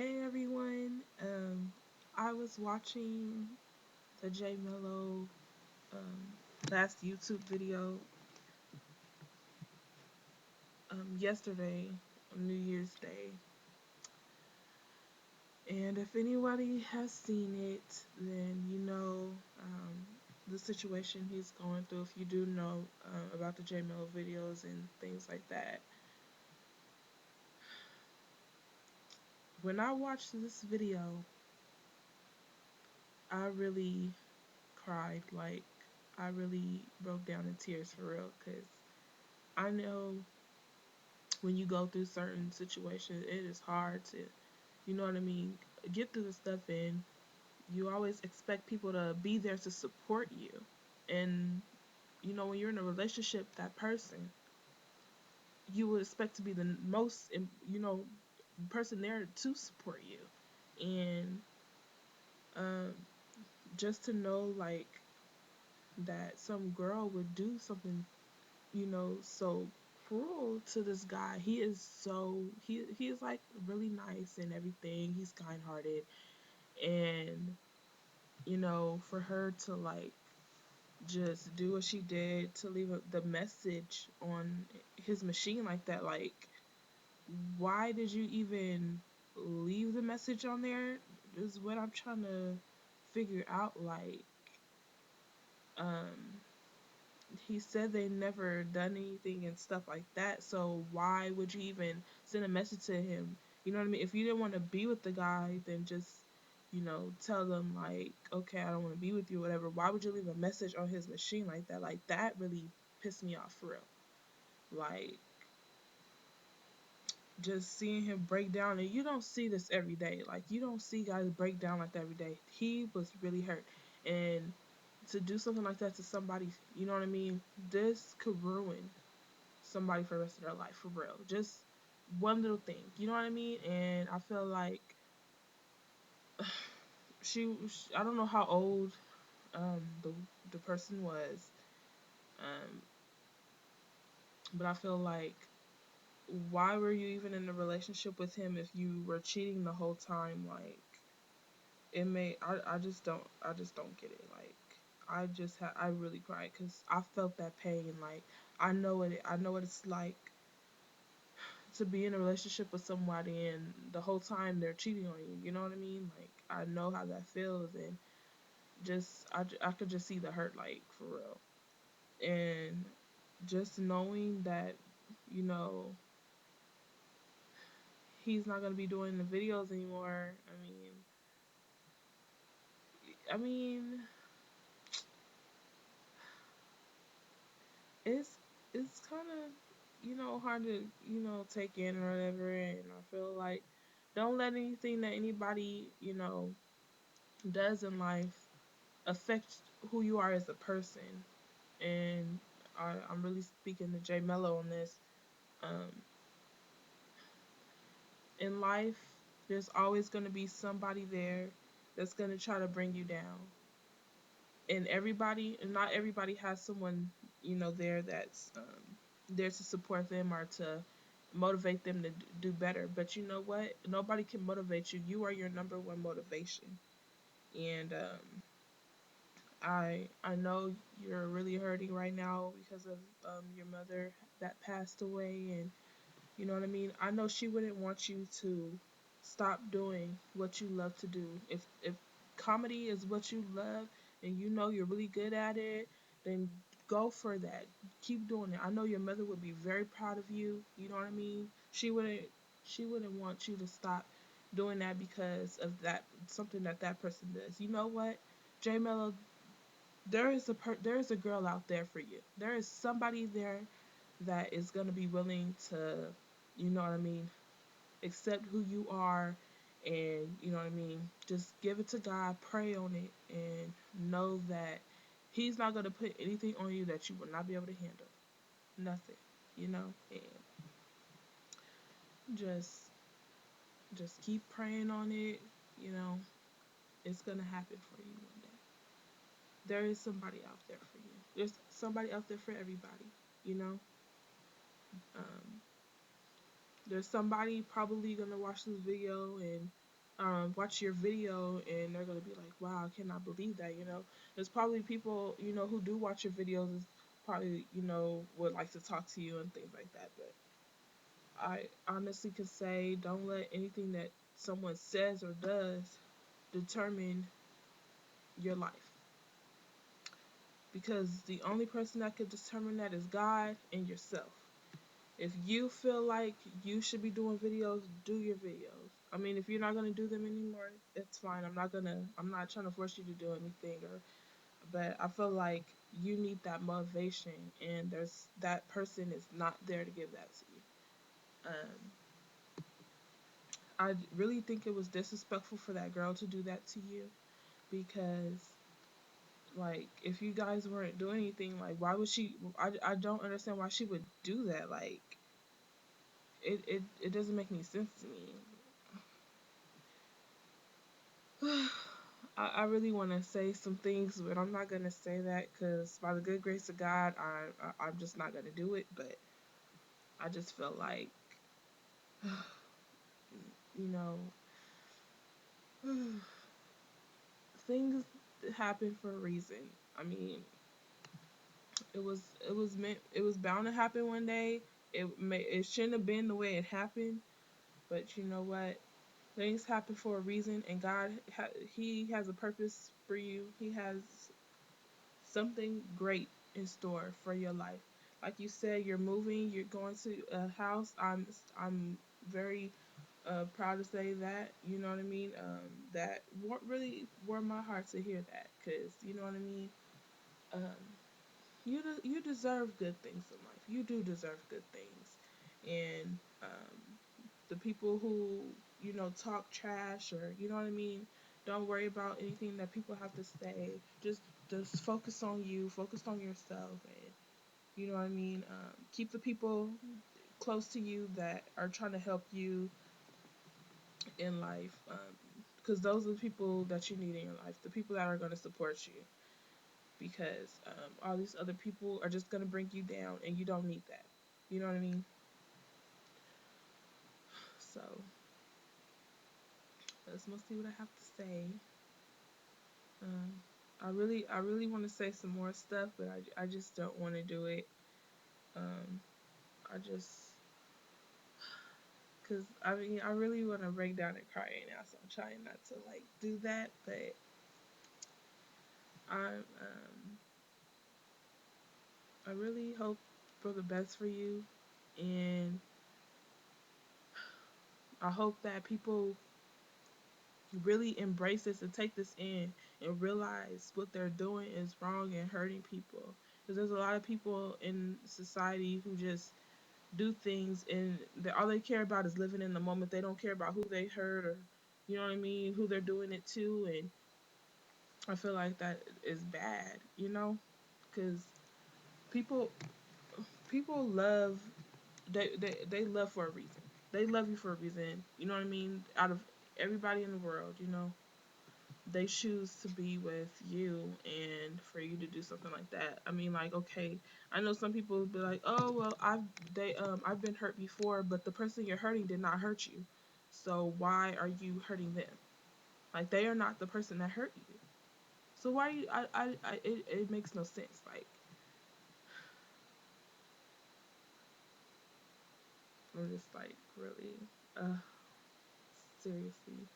Hey everyone, I was watching the J Mello um, last YouTube video yesterday on New Year's Day, and if anybody has seen it, then you know the situation he's going through. If you do know about the J Mello videos and things like that, when I watched this video, I really cried. Like I really broke down in tears for real, cause I know when you go through certain situations, it is hard to, you know what I mean, get through the stuff, and you always expect people to be there to support you. And, you know, when you're in a relationship, that person, you would expect to be the most, you know, person there to support you. And um, just to know, like, that some girl would do something, you know, so cruel to this guy. He is like really nice and everything. He's kind hearted, and you know, for her to like just do what she did to leave the message on his machine like that, like why did you even leave the message on there? Is what I'm trying to figure out. Like, um, he said they never done anything and stuff like that. So why would you even send a message to him? You know what I mean? If you didn't want to be with the guy, then just, you know, tell them like, okay, I don't want to be with you, whatever. Why would you leave a message on his machine like that? Like that really pissed me off for real. Like just seeing him break down, and you don't see this every day. Like you don't see guys break down like that every day. He was really hurt, and to do something like that to somebody, you know what I mean? This could ruin somebody for the rest of their life, for real. Just one little thing, you know what I mean? And I feel like I don't know how old the person was, um, but I feel like why were you even in a relationship with him if you were cheating the whole time? Like I just don't get it. Like I really cried because I felt that pain. Like I know what it's like to be in a relationship with somebody and the whole time they're cheating on you. You know what I mean? Like I know how that feels, and I could just see the hurt, like for real. And just knowing that, you know, he's not gonna be doing the videos anymore. I mean, it's it's kind of, you know, hard to, you know, take in or whatever. And I feel like don't let anything that anybody, you know, does in life affect who you are as a person. And I'm really speaking to J Mello on this. Um, in life, there's always going to be somebody there that's going to try to bring you down. And not everybody has someone, you know, there that's there to support them or to motivate them to do better. But you know what? Nobody can motivate you. You are your number one motivation. And I know you're really hurting right now because of your mother that passed away, and you know what I mean. I know she wouldn't want you to stop doing what you love to do. If comedy is what you love and you know you're really good at it, then go for that. Keep doing it. I know your mother would be very proud of you. You know what I mean. She wouldn't want you to stop doing that because of that something that that person does. You know what? J Mello, there is a girl out there for you. There is somebody there that is gonna be willing to, you know what I mean, accept who you are, and you know what I mean. Just give it to God, pray on it, and know that He's not gonna put anything on you that you will not be able to handle. Nothing, you know. And just just keep praying on it. You know, it's gonna happen for you one day. There is somebody out there for you. There's somebody out there for everybody. You know. Um, there's somebody probably gonna watch this video and watch your video and they're gonna be like, "Wow, I cannot believe that." There's probably people who do watch your videos is probably would like to talk to you and things like that. But I honestly could say, don't let anything that someone says or does determine your life, because the only person that could determine that is God and yourself. If you feel like you should be doing videos, do your videos. I mean, if you're not gonna do them anymore, it's fine. I'm not trying to force you to do anything, but I feel like you need that motivation, and that person is not there to give that to you. Um, I really think it was disrespectful for that girl to do that to you, because like if you guys weren't doing anything, like why would she? I don't understand why she would do that. Like it doesn't make any sense to me. I really want to say some things, but I'm not gonna say that because by the good grace of God, I'm just not gonna do it. But I just feel like, you know, things happen for a reason. I mean, it was bound to happen one day. It shouldn't have been the way it happened, but you know what? Things happen for a reason, and He has a purpose for you. He has something great in store for your life. Like you said, you're moving, you're going to a house. I'm very proud to say that. You know what I mean? That really warmed my heart to hear that, because you know what I mean. Um, you deserve good things in life. You do deserve good things, and the people who talk trash, or you know what I mean, don't worry about anything that people have to say. Just focus on you, focus on yourself, and you know what I mean. Keep the people close to you that are trying to help you in life, because those are the people that you need in your life, the people that are going to support you, because all these other people are just going to bring you down, and you don't need that. You know what I mean? So that's mostly what I have to say. Um, I really want to say some more stuff, but I just don't want to do it. Um, I just, cause I mean, I really want to break down and cry right now, so I'm trying not to like do that. But I really hope for the best for you, and I hope that people really embrace this and take this in and realize what they're doing is wrong and hurting people. Because there's a lot of people in society who just do things, and all they care about is living in the moment. They don't care about who they hurt, or you know what I mean, who they're doing it to. And I feel like that is bad, because people people love, they love for a reason. They love you for a reason. You know what I mean? Out of everybody in the world, they choose to be with you, and for you to do something like that. I mean, like, okay, I know some people would be like, oh well, I've been hurt before, but the person you're hurting did not hurt you, so why are you hurting them? Like, they are not the person that hurt you, so why you it makes no sense. Like, I'm just like, really, seriously,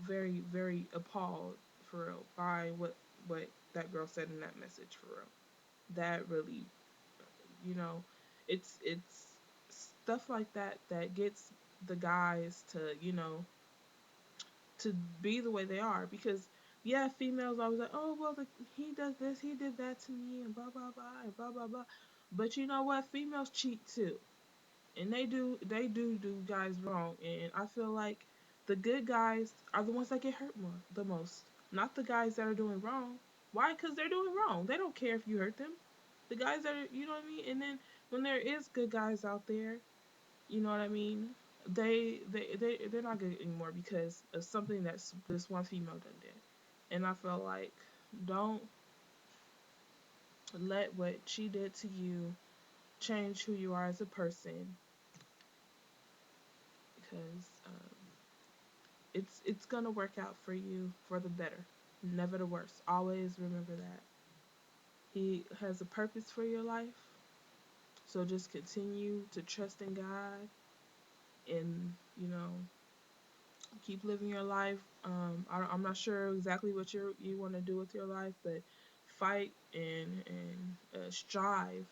very, very appalled, for real, by what that girl said in that message, for real. That really, you know, it's stuff like that that gets the guys to, to be the way they are. Because yeah, females always like, oh well, he does this, he did that to me, and blah blah blah and blah blah blah. But you know what? Females cheat too, and they do guys wrong. And I feel like the good guys are the ones that get hurt the most, not the guys that are doing wrong. Why? Because they're doing wrong. They don't care if you hurt them. The guys that are, you know what I mean. And then when there is good guys out there, you know what I mean, they're not good anymore because of something that this one female done did. And I feel like, don't let what she did to you change who you are as a person, because it's gonna work out for you for the better, never the worse. Always remember that. He has a purpose for your life. So just continue to trust in God and, keep living your life. I'm not sure exactly what you want to do with your life, but fight and strive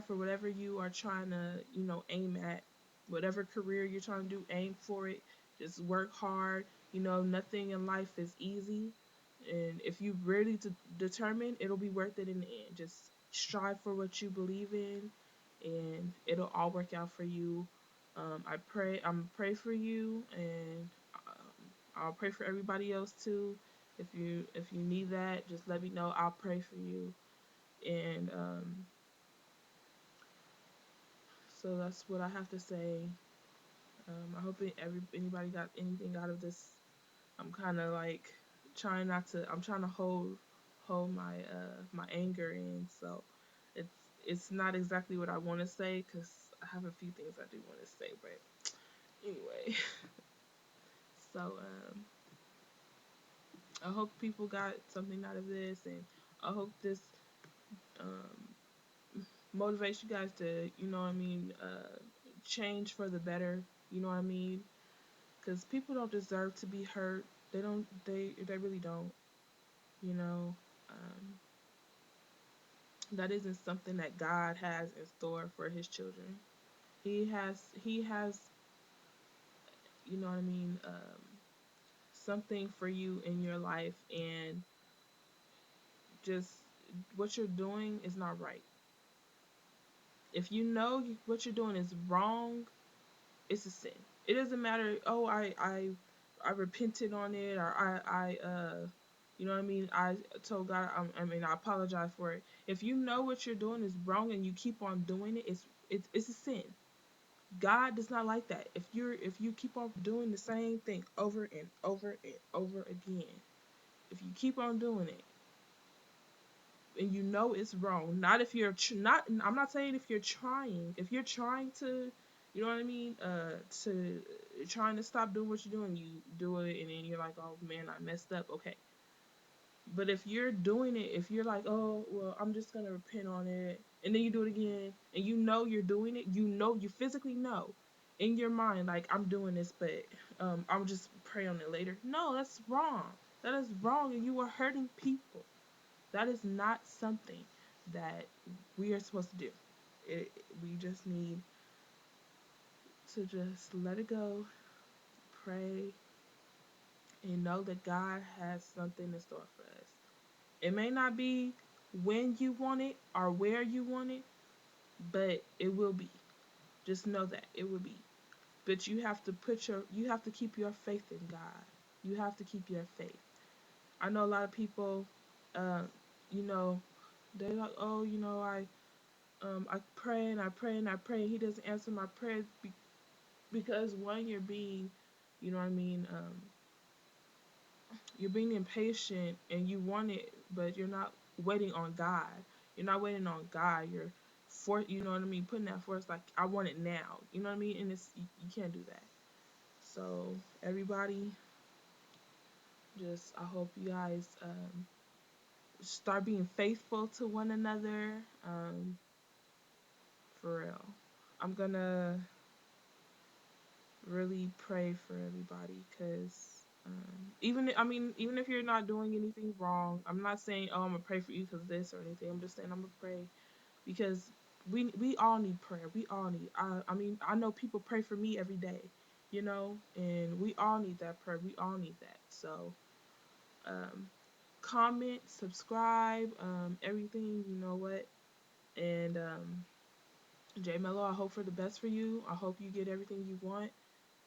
for whatever you are trying to aim at, whatever career you're trying to do. Aim for it. Just work hard. Nothing in life is easy, and if you really determine, it'll be worth it in the end. Just strive for what you believe in, and it'll all work out for you. I'm pray for you, and I'll pray for everybody else too. If you need that, just let me know. I'll pray for you, and so that's what I have to say. I hope anybody got anything out of this. I'm kind of like trying not to. I'm trying to hold my anger in, so it's it's not exactly what I want to say because I have a few things I do want to say, but anyway. So I hope people got something out of this, and I hope this um, motivates you guys to, change for the better. You know what I mean? Because people don't deserve to be hurt. They don't. They really don't. You know, um, that isn't something that God has in store for His children. He has. You know what I mean? Something for you in your life, and just what you're doing is not right. If you know what you're doing is wrong, it's a sin. It doesn't matter. Oh, I repented on it, or you know what I mean. I told God, I apologize for it. If you know what you're doing is wrong and you keep on doing it, it's a sin. God does not like that. If you keep on doing the same thing over and over and over again, if you keep on doing it, and you know it's wrong. Not if you're not. I'm not saying if you're trying. If you're trying to, you know what I mean. To trying to stop doing what you're doing, you do it, and then you're like, oh man, I messed up. Okay. But if you're doing it, if you're like, oh well, I'm just gonna repent on it, and then you do it again, and you know you're doing it, you physically know in your mind, like I'm doing this, but I'll just pray on it later. No, that's wrong. That is wrong, and you are hurting people. That is not something that we are supposed to do. We just need to just let it go, pray, and know that God has something in store for us. It may not be when you want it or where you want it, but it will be. Just know that it will be. But you have to keep your faith in God. You have to keep your faith. I know a lot of people, uh, you know, they're like, oh, I pray and I pray and I pray, and He doesn't answer my prayers because one, you're being, you know what I mean, you're being impatient and you want it, but you're not waiting on God. You're not waiting on God. You know what I mean, putting that force like I want it now. You know what I mean, and you can't do that. So everybody, just I hope you guys start being faithful to one another. For real, I'm gonna really pray for everybody because even if you're not doing anything wrong, I'm not saying, oh, I'm gonna pray for you because this or anything. I'm just saying I'm gonna pray because we all need prayer. We all need. I know people pray for me every day, and we all need that prayer. We all need that. So um, comment, subscribe, everything. You know what? And J Mello, I hope for the best for you. I hope you get everything you want.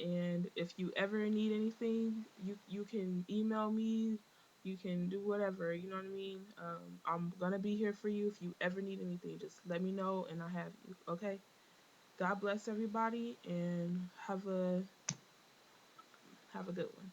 And if you ever need anything, you can email me. You can do whatever. You know what I mean? I'm gonna be here for you if you ever need anything. Just let me know, and I have you. Okay. God bless everybody, and have a good one.